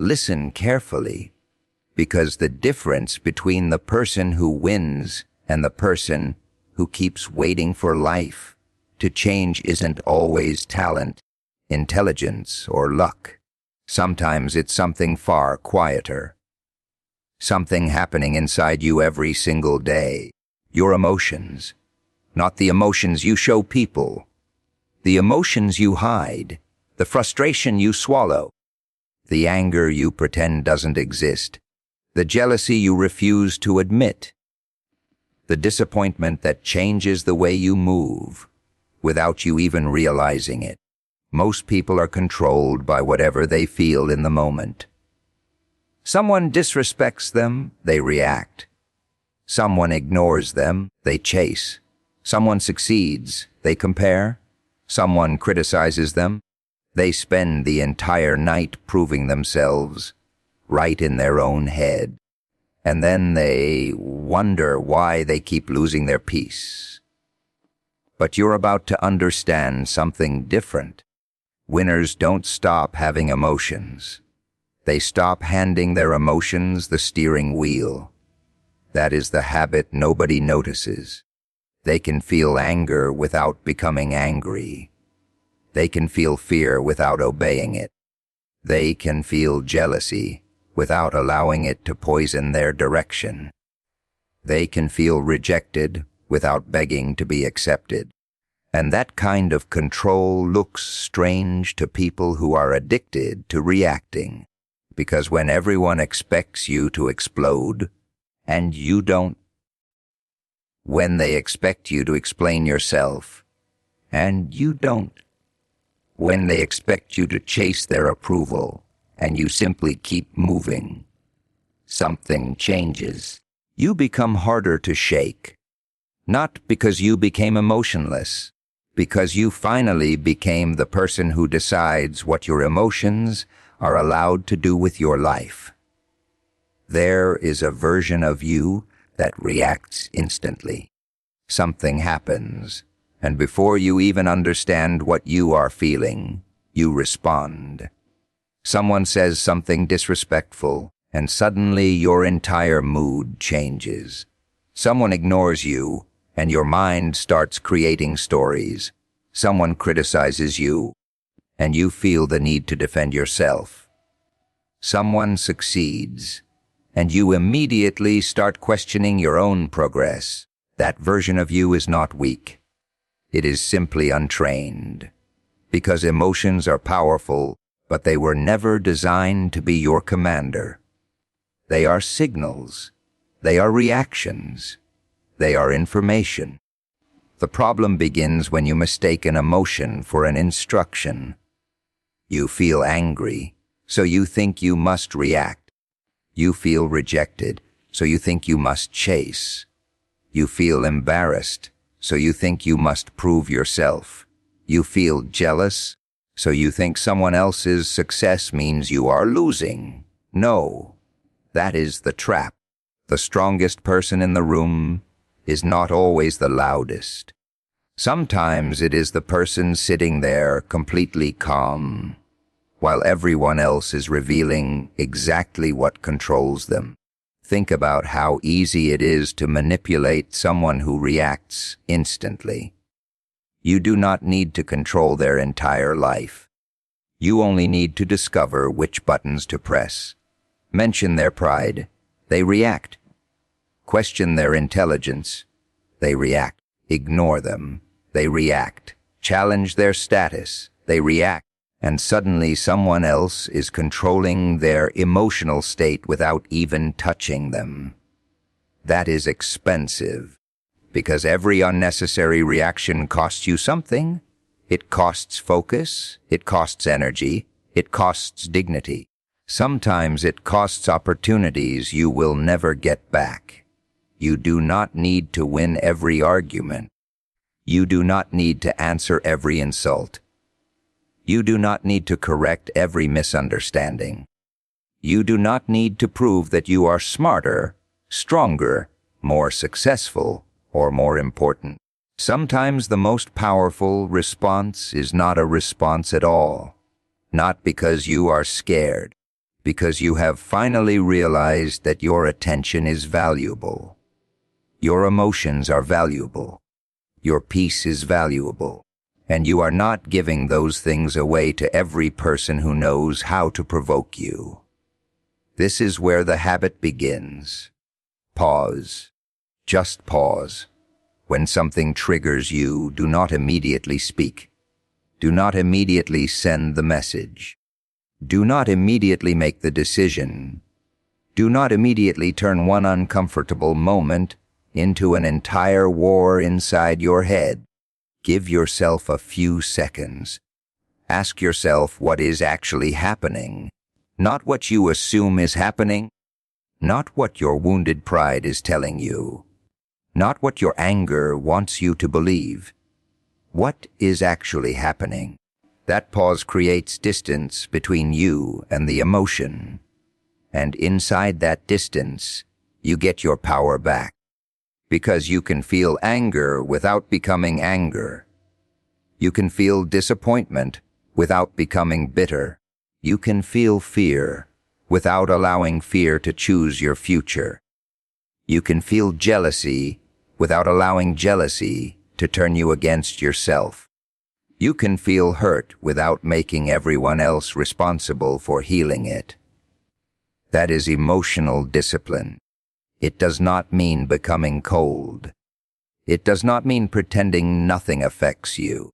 Listen carefully, because the difference between the person who wins and the person who keeps waiting for life to change isn't always talent, intelligence, or luck. Sometimes it's something far quieter. Something happening inside you every single day. Your emotions. Not the emotions you show people. The emotions you hide. The frustration you swallow. The anger you pretend doesn't exist. The jealousy you refuse to admit. The disappointment that changes the way you move, without you even realizing it. Most people are controlled by whatever they feel in the moment. Someone disrespects them, they react. Someone ignores them, they chase. Someone succeeds, they compare. Someone criticizes them, they spend the entire night proving themselves, right in their own head. And then they wonder why they keep losing their peace. But you're about to understand something different. Winners don't stop having emotions. They stop handing their emotions the steering wheel. That is the habit nobody notices. They can feel anger without becoming angry. They can feel fear without obeying it. They can feel jealousy without allowing it to poison their direction. They can feel rejected without begging to be accepted. And that kind of control looks strange to people who are addicted to reacting. Because when everyone expects you to explode, and you don't, when they expect you to explain yourself, and you don't, when they expect you to chase their approval, and you simply keep moving, something changes. You become harder to shake. Not because you became emotionless, because you finally became the person who decides what your emotions are allowed to do with your life. There is a version of you that reacts instantly. Something happens, and before you even understand what you are feeling, you respond. Someone says something disrespectful, and suddenly your entire mood changes. Someone ignores you, and your mind starts creating stories. Someone criticizes you, and you feel the need to defend yourself. Someone succeeds, and you immediately start questioning your own progress. That version of you is not weak. It is simply untrained. Because emotions are powerful, but they were never designed to be your commander. They are signals. They are reactions. They are information. The problem begins when you mistake an emotion for an instruction. You feel angry, so you think you must react. You feel rejected, so you think you must chase. You feel embarrassed, so you think you must prove yourself. You feel jealous, so you think someone else's success means you are losing. No, that is the trap. The strongest person in the room is not always the loudest. Sometimes it is the person sitting there completely calm, while everyone else is revealing exactly what controls them. Think about how easy it is to manipulate someone who reacts instantly. You do not need to control their entire life. You only need to discover which buttons to press. Mention their pride, they react. Question their intelligence, they react. Ignore them, they react. Challenge their status, they react. And suddenly someone else is controlling their emotional state without even touching them. That is expensive, because every unnecessary reaction costs you something. It costs focus, it costs energy, it costs dignity. Sometimes it costs opportunities you will never get back. You do not need to win every argument. You do not need to answer every insult. You do not need to correct every misunderstanding. You do not need to prove that you are smarter, stronger, more successful, or more important. Sometimes the most powerful response is not a response at all. Not because you are scared, because you have finally realized that your attention is valuable. Your emotions are valuable. Your peace is valuable. And you are not giving those things away to every person who knows how to provoke you. This is where the habit begins. Pause. Just pause. When something triggers you, do not immediately speak. Do not immediately send the message. Do not immediately make the decision. Do not immediately turn one uncomfortable moment into an entire war inside your head. Give yourself a few seconds. Ask yourself what is actually happening, not what you assume is happening, not what your wounded pride is telling you, not what your anger wants you to believe. What is actually happening? That pause creates distance between you and the emotion. And inside that distance, you get your power back. Because you can feel anger without becoming anger. You can feel disappointment without becoming bitter. You can feel fear without allowing fear to choose your future. You can feel jealousy without allowing jealousy to turn you against yourself. You can feel hurt without making everyone else responsible for healing it. That is emotional discipline. It does not mean becoming cold. It does not mean pretending nothing affects you.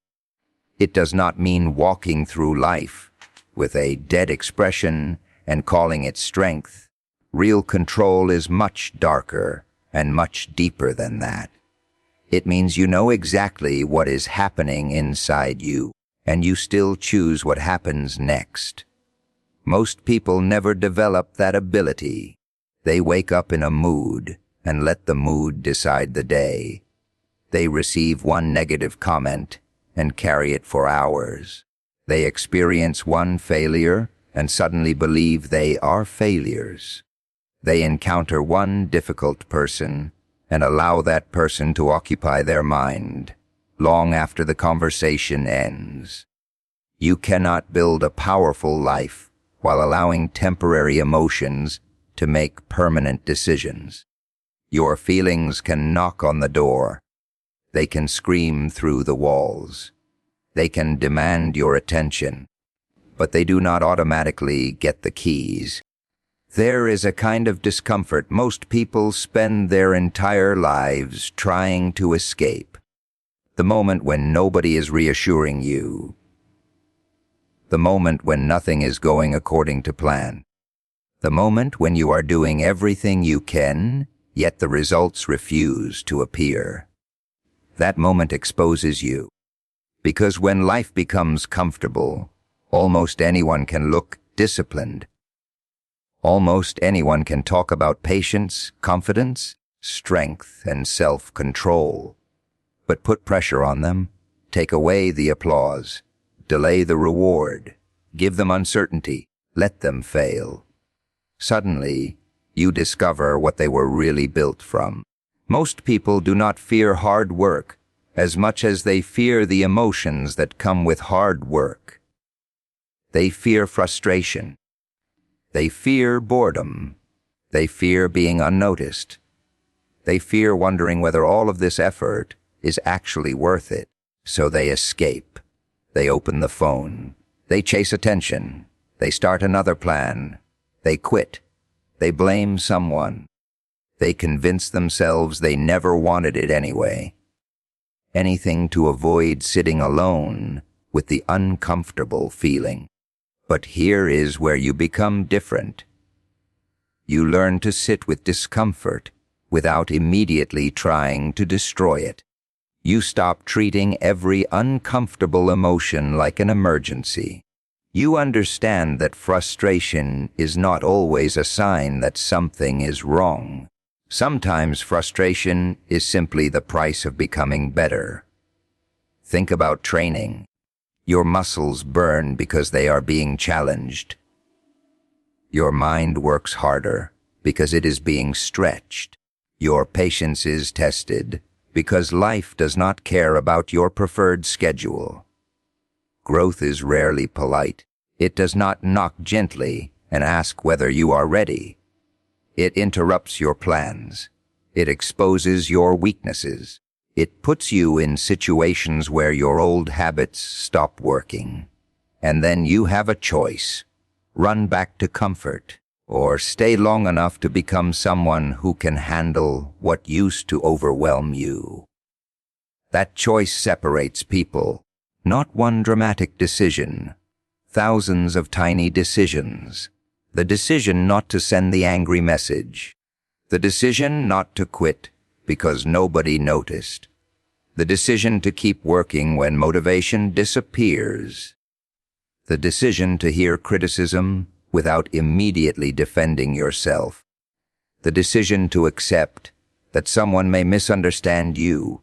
It does not mean walking through life with a dead expression and calling it strength. Real control is much darker and much deeper than that. It means you know exactly what is happening inside you, and you still choose what happens next. Most people never develop that ability. They wake up in a mood and let the mood decide the day. They receive one negative comment and carry it for hours. They experience one failure and suddenly believe they are failures. They encounter one difficult person and allow that person to occupy their mind long after the conversation ends. You cannot build a powerful life while allowing temporary emotions to make permanent decisions. Your feelings can knock on the door. They can scream through the walls. They can demand your attention, but they do not automatically get the keys. There is a kind of discomfort most people spend their entire lives trying to escape. The moment when nobody is reassuring you. The moment when nothing is going according to plan. The moment when you are doing everything you can, yet the results refuse to appear. That moment exposes you. Because when life becomes comfortable, almost anyone can look disciplined. Almost anyone can talk about patience, confidence, strength, and self-control. But put pressure on them, take away the applause, delay the reward, give them uncertainty, let them fail. Suddenly, you discover what they were really built from. Most people do not fear hard work as much as they fear the emotions that come with hard work. They fear frustration. They fear boredom. They fear being unnoticed. They fear wondering whether all of this effort is actually worth it. So they escape. They open the phone. They chase attention. They start another plan. They quit. They blame someone. They convince themselves they never wanted it anyway. Anything to avoid sitting alone with the uncomfortable feeling. But here is where you become different. You learn to sit with discomfort without immediately trying to destroy it. You stop treating every uncomfortable emotion like an emergency. You understand that frustration is not always a sign that something is wrong. Sometimes frustration is simply the price of becoming better. Think about training. Your muscles burn because they are being challenged. Your mind works harder because it is being stretched. Your patience is tested because life does not care about your preferred schedule. Growth is rarely polite. It does not knock gently and ask whether you are ready. It interrupts your plans. It exposes your weaknesses. It puts you in situations where your old habits stop working. And then you have a choice. Run back to comfort, or stay long enough to become someone who can handle what used to overwhelm you. That choice separates people. Not one dramatic decision. Thousands of tiny decisions. The decision not to send the angry message. The decision not to quit because nobody noticed. The decision to keep working when motivation disappears. The decision to hear criticism without immediately defending yourself. The decision to accept that someone may misunderstand you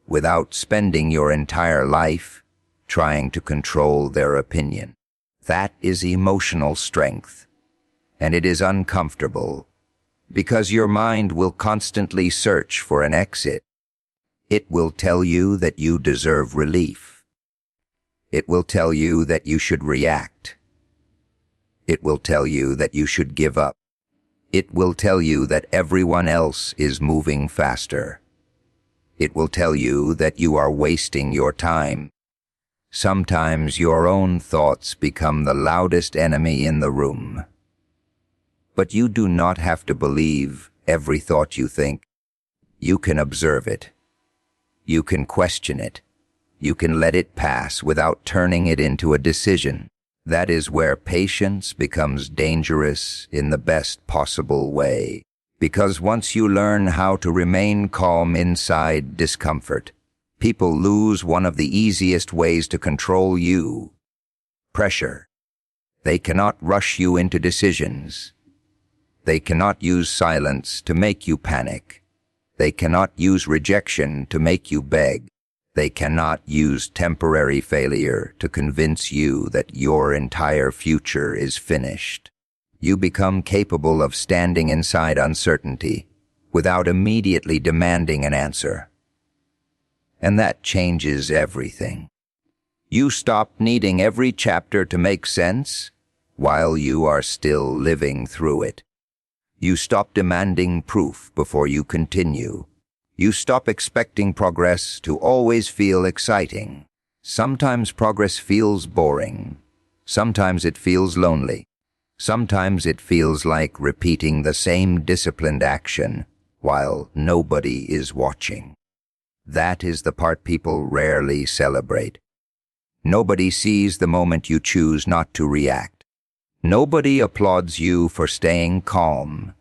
without spending your entire life trying to control their opinion. That is emotional strength, and it is uncomfortable because your mind will constantly search for an exit. It will tell you that you deserve relief. It will tell you that you should react. It will tell you that you should give up. It will tell you that everyone else is moving faster. It will tell you that you are wasting your time. Sometimes your own thoughts become the loudest enemy in the room. But you do not have to believe every thought you think. You can observe it. You can question it. You can let it pass without turning it into a decision. That is where patience becomes dangerous in the best possible way. Because once you learn how to remain calm inside discomfort, people lose one of the easiest ways to control you: pressure. They cannot rush you into decisions. They cannot use silence to make you panic. They cannot use rejection to make you beg. They cannot use temporary failure to convince you that your entire future is finished. You become capable of standing inside uncertainty without immediately demanding an answer. And that changes everything. You stop needing every chapter to make sense while you are still living through it. You stop demanding proof before you continue. You stop expecting progress to always feel exciting. Sometimes progress feels boring. Sometimes it feels lonely. Sometimes it feels like repeating the same disciplined action while nobody is watching. That is the part people rarely celebrate. Nobody sees the moment you choose not to react. Nobody applauds you for staying calm.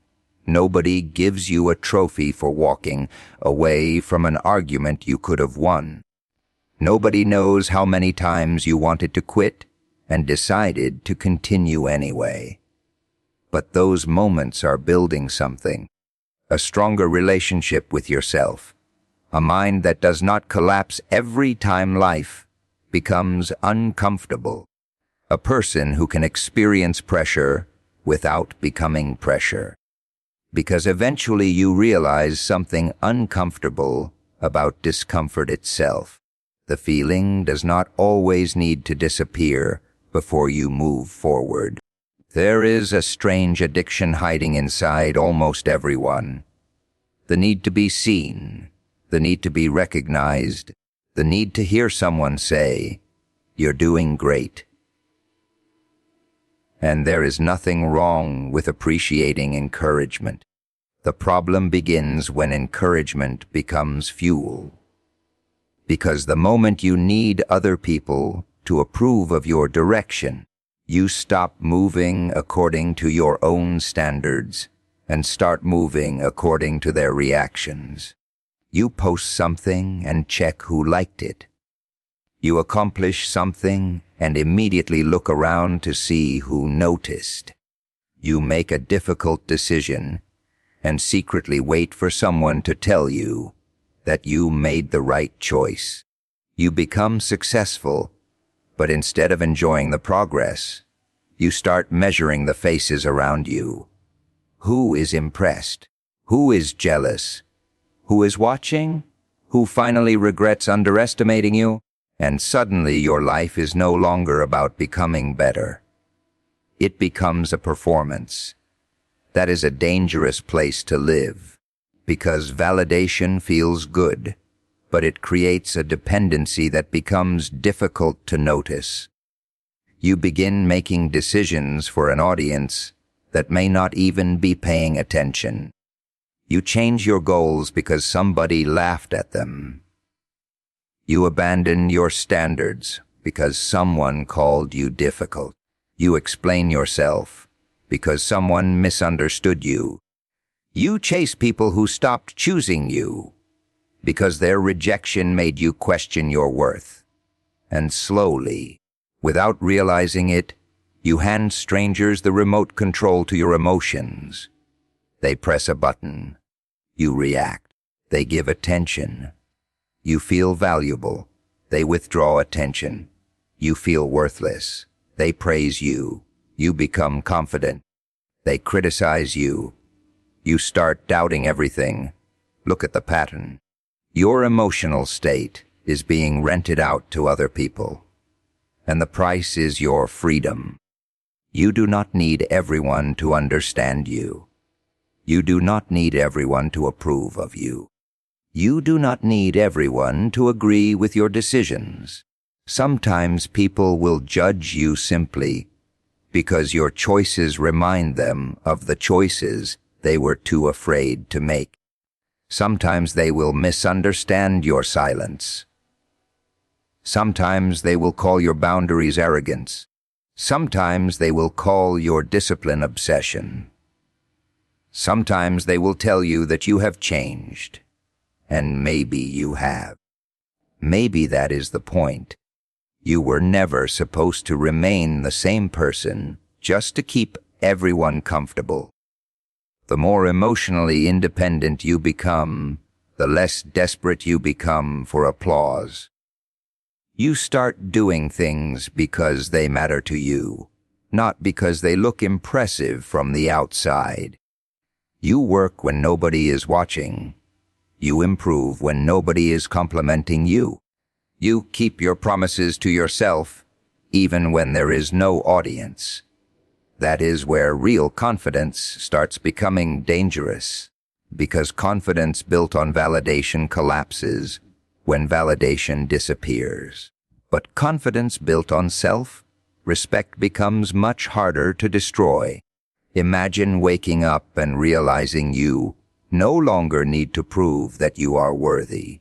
Nobody gives you a trophy for walking away from an argument you could have won. Nobody knows how many times you wanted to quit and decided to continue anyway. But those moments are building something: a stronger relationship with yourself, a mind that does not collapse every time life becomes uncomfortable, a person who can experience pressure without becoming pressure. Because eventually you realize something uncomfortable about discomfort itself. The feeling does not always need to disappear before you move forward. There is a strange addiction hiding inside almost everyone. The need to be seen, the need to be recognized, the need to hear someone say, "You're doing great." And there is nothing wrong with appreciating encouragement. The problem begins when encouragement becomes fuel. Because the moment you need other people to approve of your direction, you stop moving according to your own standards and start moving according to their reactions. You post something and check who liked it. You accomplish something and immediately look around to see who noticed. You make a difficult decision and secretly wait for someone to tell you that you made the right choice. You become successful, but instead of enjoying the progress, you start measuring the faces around you. Who is impressed? Who is jealous? Who is watching? Who finally regrets underestimating you? And suddenly your life is no longer about becoming better. It becomes a performance. That is a dangerous place to live, because validation feels good, but it creates a dependency that becomes difficult to notice. You begin making decisions for an audience that may not even be paying attention. You change your goals because somebody laughed at them. You abandon your standards because someone called you difficult. You explain yourself because someone misunderstood you. You chase people who stopped choosing you because their rejection made you question your worth. And slowly, without realizing it, you hand strangers the remote control to your emotions. They press a button. You react. They give attention. You feel valuable. They withdraw attention. You feel worthless. They praise you. You become confident. They criticize you. You start doubting everything. Look at the pattern. Your emotional state is being rented out to other people, and the price is your freedom. You do not need everyone to understand you. You do not need everyone to approve of you. You do not need everyone to agree with your decisions. Sometimes people will judge you simply because your choices remind them of the choices they were too afraid to make. Sometimes they will misunderstand your silence. Sometimes they will call your boundaries arrogance. Sometimes they will call your discipline obsession. Sometimes they will tell you that you have changed, and maybe you have. Maybe that is the point. You were never supposed to remain the same person just to keep everyone comfortable. The more emotionally independent you become, the less desperate you become for applause. You start doing things because they matter to you, not because they look impressive from the outside. You work when nobody is watching. You improve when nobody is complimenting you. You keep your promises to yourself, even when there is no audience. That is where real confidence starts becoming dangerous, because confidence built on validation collapses when validation disappears. But confidence built on self-respect becomes much harder to destroy. Imagine waking up and realizing you no longer need to prove that you are worthy.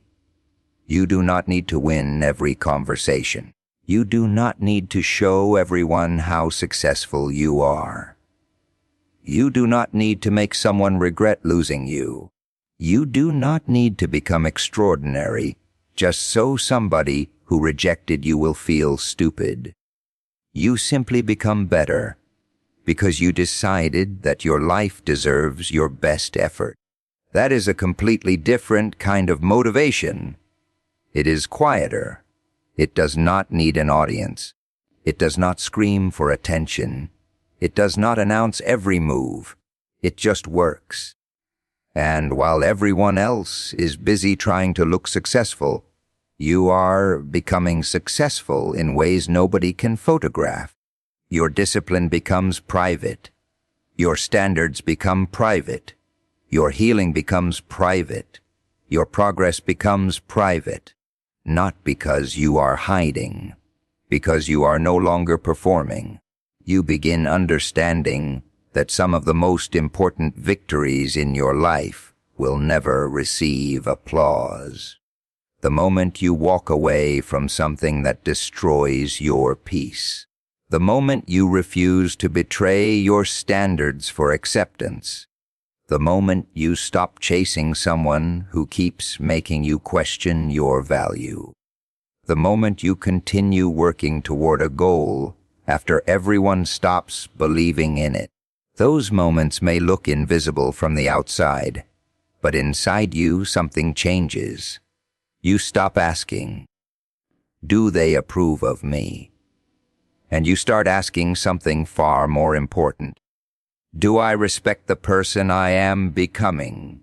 You do not need to win every conversation. You do not need to show everyone how successful you are. You do not need to make someone regret losing you. You do not need to become extraordinary just so somebody who rejected you will feel stupid. You simply become better because you decided that your life deserves your best effort. That is a completely different kind of motivation. It is quieter. It does not need an audience. It does not scream for attention. It does not announce every move. It just works. And while everyone else is busy trying to look successful, you are becoming successful in ways nobody can photograph. Your discipline becomes private. Your standards become private. Your healing becomes private. Your progress becomes private. Not because you are hiding, because you are no longer performing. You begin understanding that some of the most important victories in your life will never receive applause. The moment you walk away from something that destroys your peace, the moment you refuse to betray your standards for acceptance, the moment you stop chasing someone who keeps making you question your value, the moment you continue working toward a goal after everyone stops believing in it, those moments may look invisible from the outside, but inside you something changes. You stop asking, "Do they approve of me?" And you start asking something far more important. Do I respect the person I am becoming?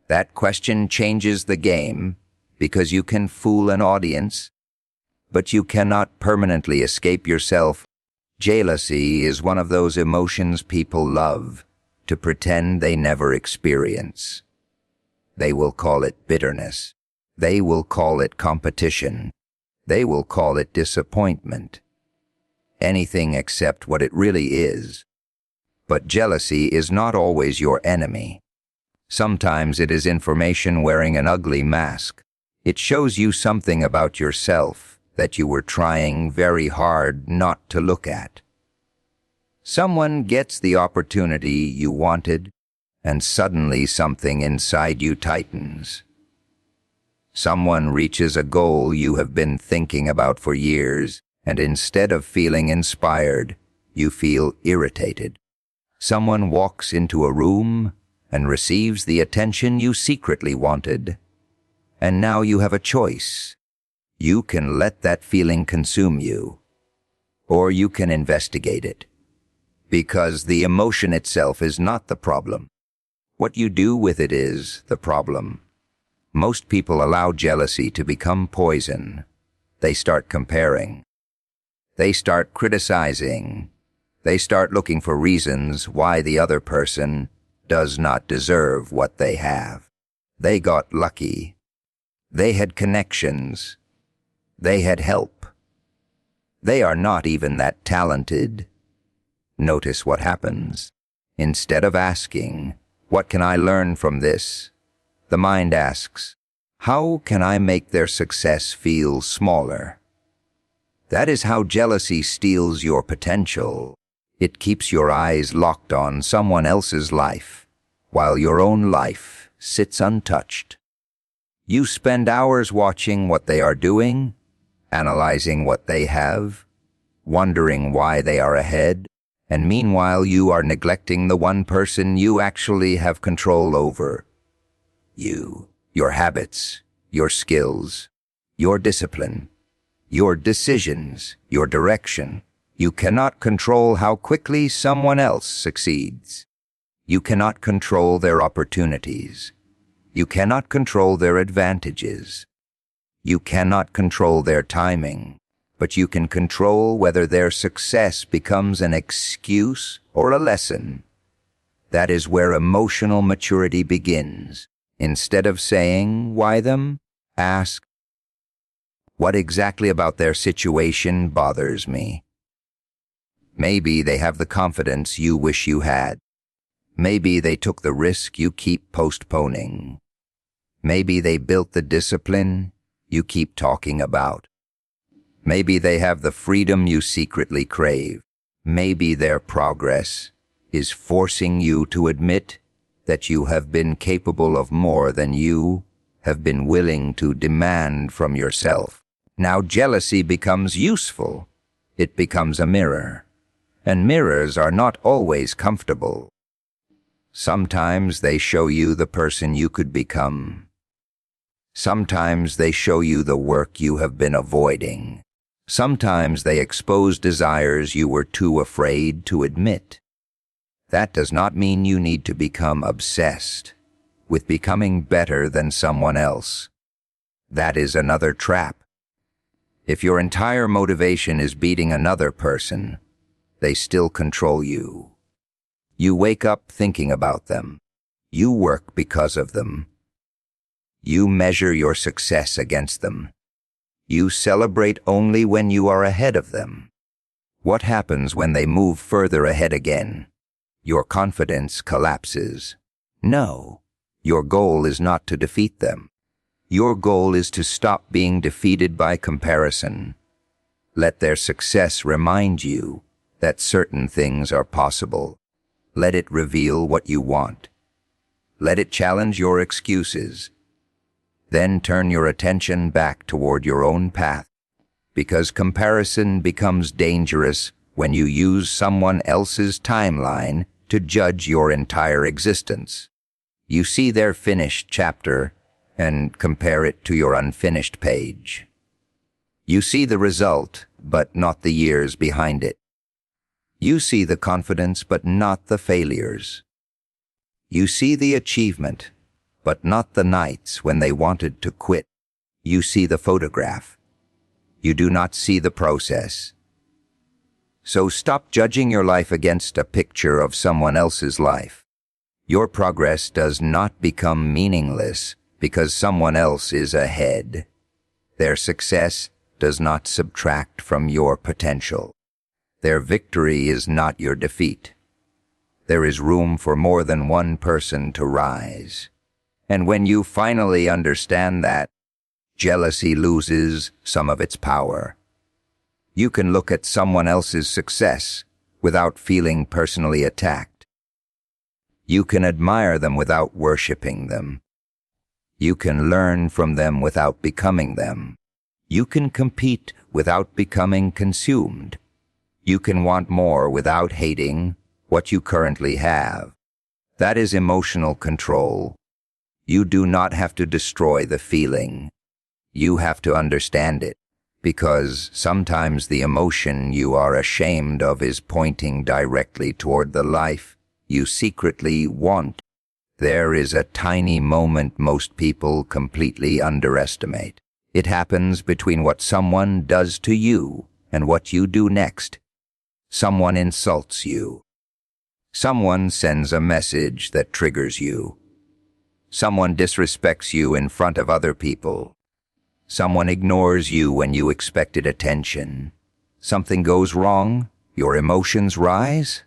That question changes the game because you can fool an audience, but you cannot permanently escape yourself Jealousy is one of those emotions people love to pretend they never experience. They will call it bitterness. They will call it competition. They will call it disappointment. Anything except what it really is. But jealousy is not always your enemy. Sometimes it is information wearing an ugly mask. It shows you something about yourself that you were trying very hard not to look at. Someone gets the opportunity you wanted, and suddenly something inside you tightens. Someone reaches a goal you have been thinking about for years, and instead of feeling inspired, you feel irritated. Someone walks into a room and receives the attention you secretly wanted, and now you have a choice. You can let that feeling consume you, or you can investigate it, because the emotion itself is not the problem. What you do with it is the problem. Most people allow jealousy to become poison. They start comparing. They start criticizing. They start looking for reasons why the other person does not deserve what they have. They got lucky. They had connections. They had help. They are not even that talented. Notice what happens. Instead of asking, "What can I learn from this?" the mind asks, "How can I make their success feel smaller?" That is how jealousy steals your potential. It keeps your eyes locked on someone else's life, while your own life sits untouched. You spend hours watching what they are doing, analyzing what they have, wondering why they are ahead, and meanwhile you are neglecting the one person you actually have control over. You, your habits, your skills, your discipline, your decisions, your direction. You cannot control how quickly someone else succeeds. You cannot control their opportunities. You cannot control their advantages. You cannot control their timing, but you can control whether their success becomes an excuse or a lesson. That is where emotional maturity begins. Instead of saying, "Why them?" ask, "What exactly about their situation bothers me?" Maybe they have the confidence you wish you had. Maybe they took the risk you keep postponing. Maybe they built the discipline you keep talking about. Maybe they have the freedom you secretly crave. Maybe their progress is forcing you to admit that you have been capable of more than you have been willing to demand from yourself. Now jealousy becomes useful. It becomes a mirror. And mirrors are not always comfortable. Sometimes they show you the person you could become. Sometimes they show you the work you have been avoiding. Sometimes they expose desires you were too afraid to admit. That does not mean you need to become obsessed with becoming better than someone else. That is another trap. If your entire motivation is beating another person, they still control you. You wake up thinking about them. You work because of them. You measure your success against them. You celebrate only when you are ahead of them. What happens when they move further ahead again? Your confidence collapses. No, your goal is not to defeat them. Your goal is to stop being defeated by comparison. Let their success remind you that certain things are possible. Let it reveal what you want. Let it challenge your excuses. Then turn your attention back toward your own path, because comparison becomes dangerous when you use someone else's timeline to judge your entire existence. You see their finished chapter and compare it to your unfinished page. You see the result, but not the years behind it. You see the confidence, but not the failures. You see the achievement, but not the nights when they wanted to quit. You see the photograph. You do not see the process. So stop judging your life against a picture of someone else's life. Your progress does not become meaningless because someone else is ahead. Their success does not subtract from your potential. Their victory is not your defeat. There is room for more than one person to rise. And when you finally understand that, jealousy loses some of its power. You can look at someone else's success without feeling personally attacked. You can admire them without worshiping them. You can learn from them without becoming them. You can compete without becoming consumed. You can want more without hating what you currently have. That is emotional control. You do not have to destroy the feeling. You have to understand it, because sometimes the emotion you are ashamed of is pointing directly toward the life you secretly want. There is a tiny moment most people completely underestimate. It happens between what someone does to you and what you do next. Someone insults you. Someone sends a message that triggers you. Someone disrespects you in front of other people. Someone ignores you when you expected attention. Something goes wrong, your emotions rise,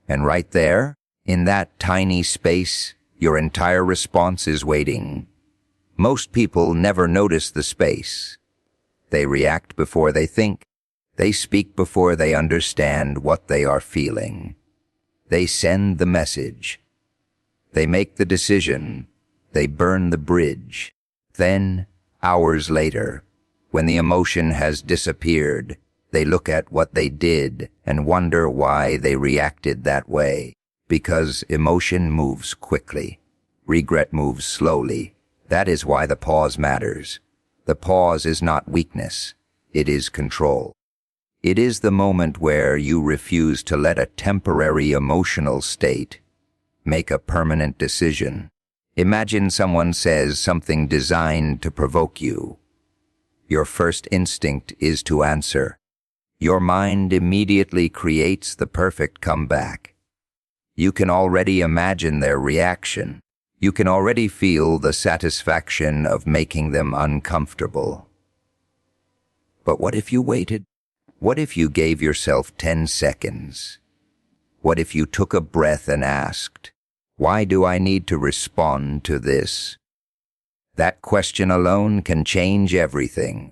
and right there, in that tiny space, your entire response is waiting. Most people never notice the space. They react before they think. They speak before they understand what they are feeling. They send the message. They make the decision. They burn the bridge. Then, hours later, when the emotion has disappeared, they look at what they did and wonder why they reacted that way. Because emotion moves quickly. Regret moves slowly. That is why the pause matters. The pause is not weakness. It is control. It is the moment where you refuse to let a temporary emotional state make a permanent decision. Imagine someone says something designed to provoke you. Your first instinct is to answer. Your mind immediately creates the perfect comeback. You can already imagine their reaction. You can already feel the satisfaction of making them uncomfortable. But what if you waited? What if you gave yourself 10 seconds? What if you took a breath and asked, "Why do I need to respond to this?" That question alone can change everything.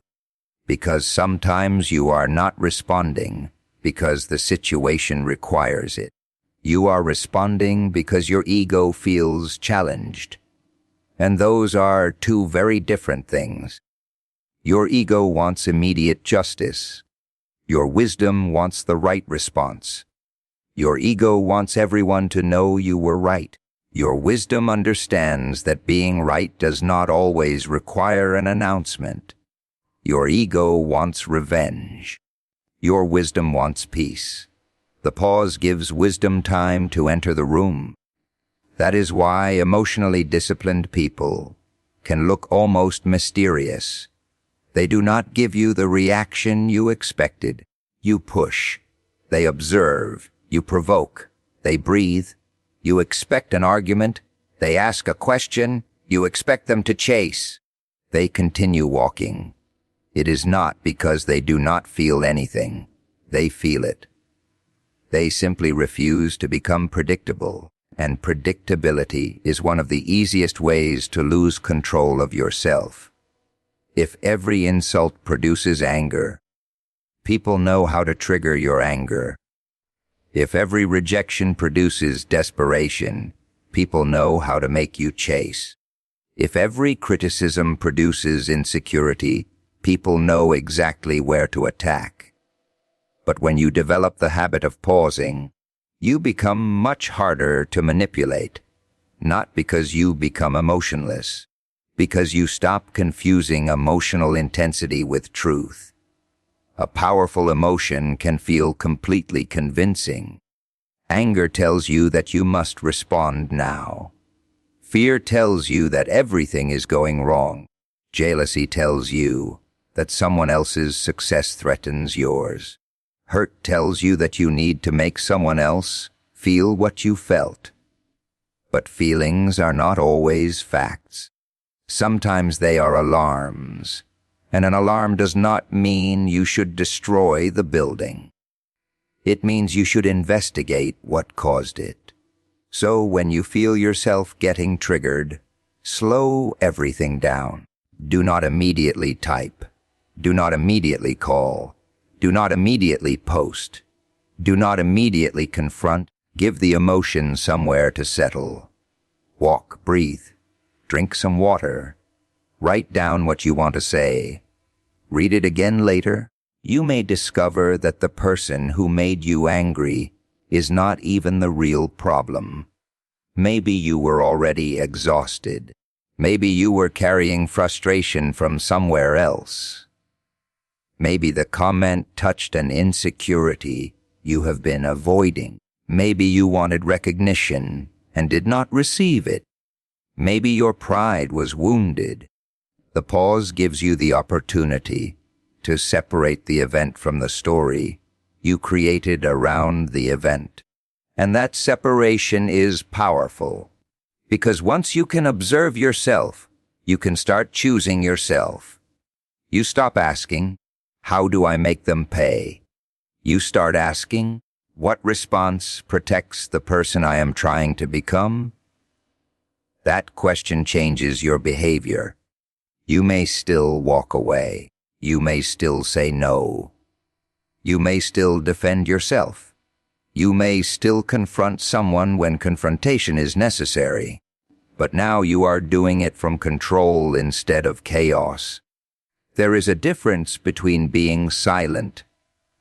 Because sometimes you are not responding because the situation requires it. You are responding because your ego feels challenged. And those are two very different things. Your ego wants immediate justice. Your wisdom wants the right response. Your ego wants everyone to know you were right. Your wisdom understands that being right does not always require an announcement. Your ego wants revenge. Your wisdom wants peace. The pause gives wisdom time to enter the room. That is why emotionally disciplined people can look almost mysterious. They do not give you the reaction you expected. You push. They observe. You provoke. They breathe. You expect an argument. They ask a question. You expect them to chase. They continue walking. It is not because they do not feel anything. They feel it. They simply refuse to become predictable. And predictability is one of the easiest ways to lose control of yourself. If every insult produces anger, people know how to trigger your anger. If every rejection produces desperation, people know how to make you chase. If every criticism produces insecurity, people know exactly where to attack. But when you develop the habit of pausing, you become much harder to manipulate, not because you become emotionless, because you stop confusing emotional intensity with truth. A powerful emotion can feel completely convincing. Anger tells you that you must respond now. Fear tells you that everything is going wrong. Jealousy tells you that someone else's success threatens yours. Hurt tells you that you need to make someone else feel what you felt. But feelings are not always facts. Sometimes they are alarms, and an alarm does not mean you should destroy the building. It means you should investigate what caused it. So when you feel yourself getting triggered, slow everything down. Do not immediately type. Do not immediately call. Do not immediately post. Do not immediately confront. Give the emotion somewhere to settle. Walk, breathe, drink some water. Write down what you want to say. Read it again later. You may discover that the person who made you angry is not even the real problem. Maybe you were already exhausted. Maybe you were carrying frustration from somewhere else. Maybe the comment touched an insecurity you have been avoiding. Maybe you wanted recognition and did not receive it. Maybe your pride was wounded. The pause gives you the opportunity to separate the event from the story you created around the event. And that separation is powerful, because once you can observe yourself, you can start choosing yourself. You stop asking, how do I make them pay? You start asking, what response protects the person I am trying to become? That question changes your behavior. You may still walk away. You may still say no. You may still defend yourself. You may still confront someone when confrontation is necessary. But now you are doing it from control instead of chaos. There is a difference between being silent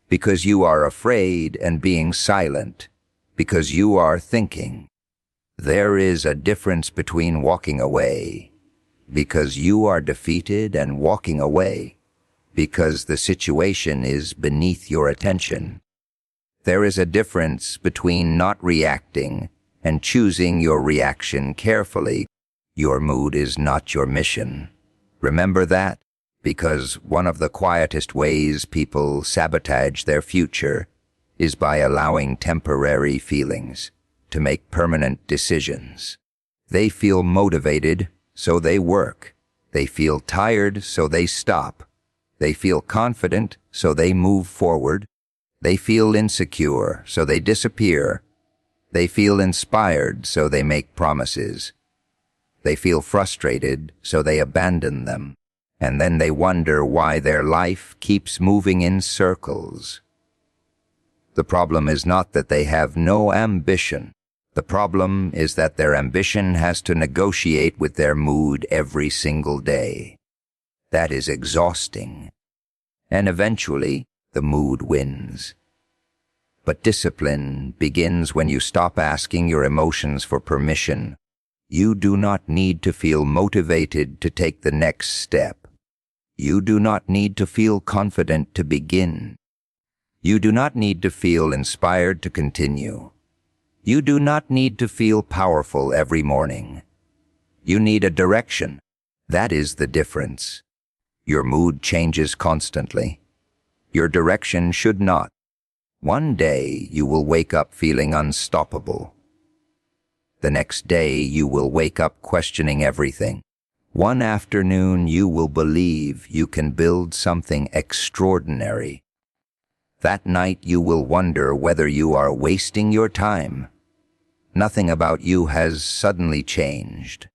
because you are afraid and being silent because you are thinking. There is a difference between walking away because you are defeated and walking away because the situation is beneath your attention. There is a difference between not reacting and choosing your reaction carefully. Your mood is not your mission. Remember that, because one of the quietest ways people sabotage their future is by allowing temporary feelings to make permanent decisions. They feel motivated, so they work. They feel tired, so they stop. They feel confident, so they move forward. They feel insecure, so they disappear. They feel inspired, so they make promises. They feel frustrated, so they abandon them. And then they wonder why their life keeps moving in circles. The problem is not that they have no ambition. The problem is that their ambition has to negotiate with their mood every single day. That is exhausting. And eventually, the mood wins. But discipline begins when you stop asking your emotions for permission. You do not need to feel motivated to take the next step. You do not need to feel confident to begin. You do not need to feel inspired to continue. You do not need to feel powerful every morning. You need a direction. That is the difference. Your mood changes constantly. Your direction should not. One day you will wake up feeling unstoppable. The next day you will wake up questioning everything. One afternoon you will believe you can build something extraordinary. That night you will wonder whether you are wasting your time. Nothing about you has suddenly changed.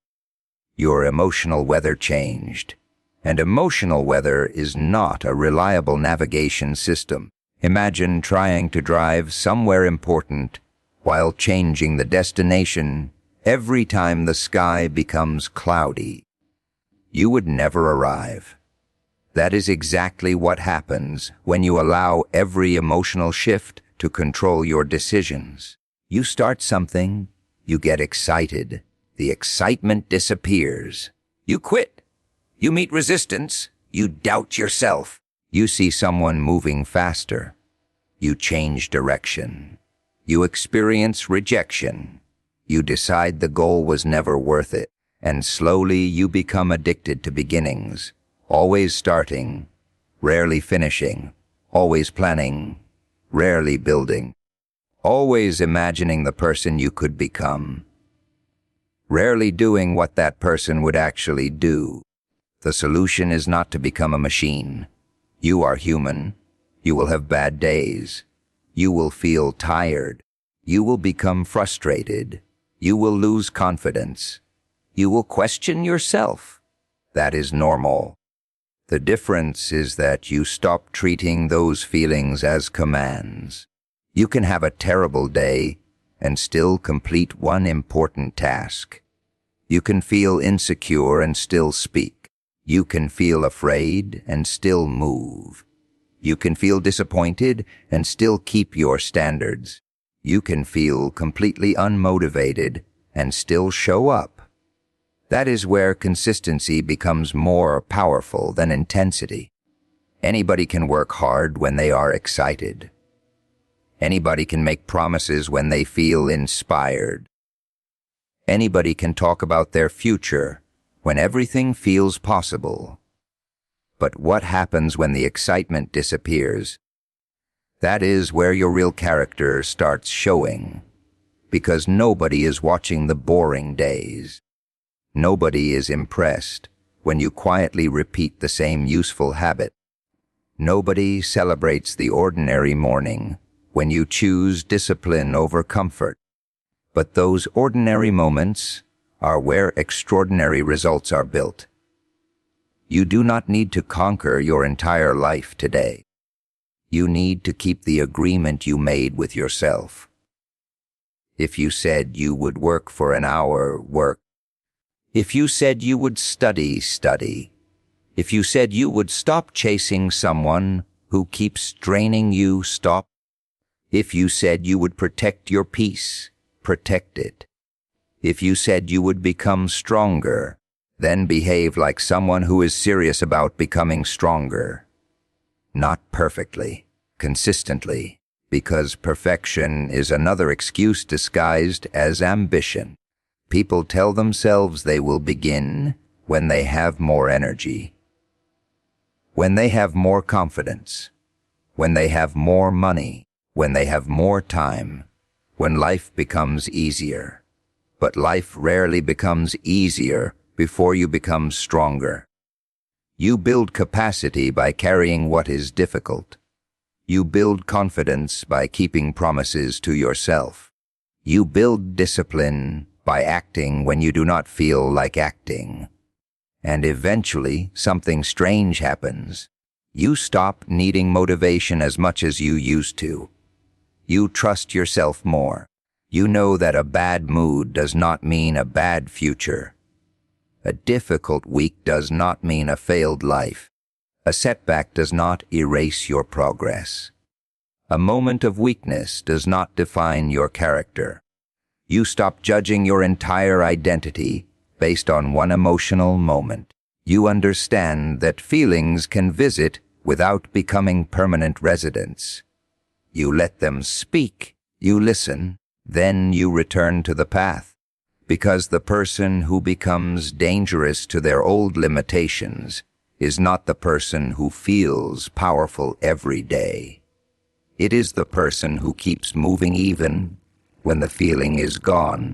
Your emotional weather changed. And emotional weather is not a reliable navigation system. Imagine trying to drive somewhere important while changing the destination every time the sky becomes cloudy. You would never arrive. That is exactly what happens when you allow every emotional shift to control your decisions. You start something, you get excited. The excitement disappears. You quit. You meet resistance. You doubt yourself. You see someone moving faster. You change direction. You experience rejection. You decide the goal was never worth it. And slowly you become addicted to beginnings. Always starting, rarely finishing, always planning, rarely building, always imagining the person you could become, rarely doing what that person would actually do. The solution is not to become a machine. You are human. You will have bad days. You will feel tired. You will become frustrated. You will lose confidence. You will question yourself. That is normal. The difference is that you stop treating those feelings as commands. You can have a terrible day and still complete one important task. You can feel insecure and still speak. You can feel afraid and still move. You can feel disappointed and still keep your standards. You can feel completely unmotivated and still show up. That is where consistency becomes more powerful than intensity. Anybody can work hard when they are excited. Anybody can make promises when they feel inspired. Anybody can talk about their future when everything feels possible. But what happens when the excitement disappears? That is where your real character starts showing, because nobody is watching the boring days. Nobody is impressed when you quietly repeat the same useful habit. Nobody celebrates the ordinary morning when you choose discipline over comfort. But those ordinary moments are where extraordinary results are built. You do not need to conquer your entire life today. You need to keep the agreement you made with yourself. If you said you would work for an hour, work. If you said you would study, study. If you said you would stop chasing someone who keeps draining you, stop. If you said you would protect your peace, protect it. If you said you would become stronger, then behave like someone who is serious about becoming stronger. Not perfectly, consistently, because perfection is another excuse disguised as ambition. People tell themselves they will begin when they have more energy, when they have more confidence, when they have more money, when they have more time, when life becomes easier. But life rarely becomes easier before you become stronger. You build capacity by carrying what is difficult. You build confidence by keeping promises to yourself. You build discipline by acting when you do not feel like acting. And eventually, something strange happens. You stop needing motivation as much as you used to. You trust yourself more. You know that a bad mood does not mean a bad future. A difficult week does not mean a failed life. A setback does not erase your progress. A moment of weakness does not define your character. You stop judging your entire identity based on one emotional moment. You understand that feelings can visit without becoming permanent residents. You let them speak, you listen, then you return to the path. Because the person who becomes dangerous to their old limitations is not the person who feels powerful every day. It is the person who keeps moving even when the feeling is gone.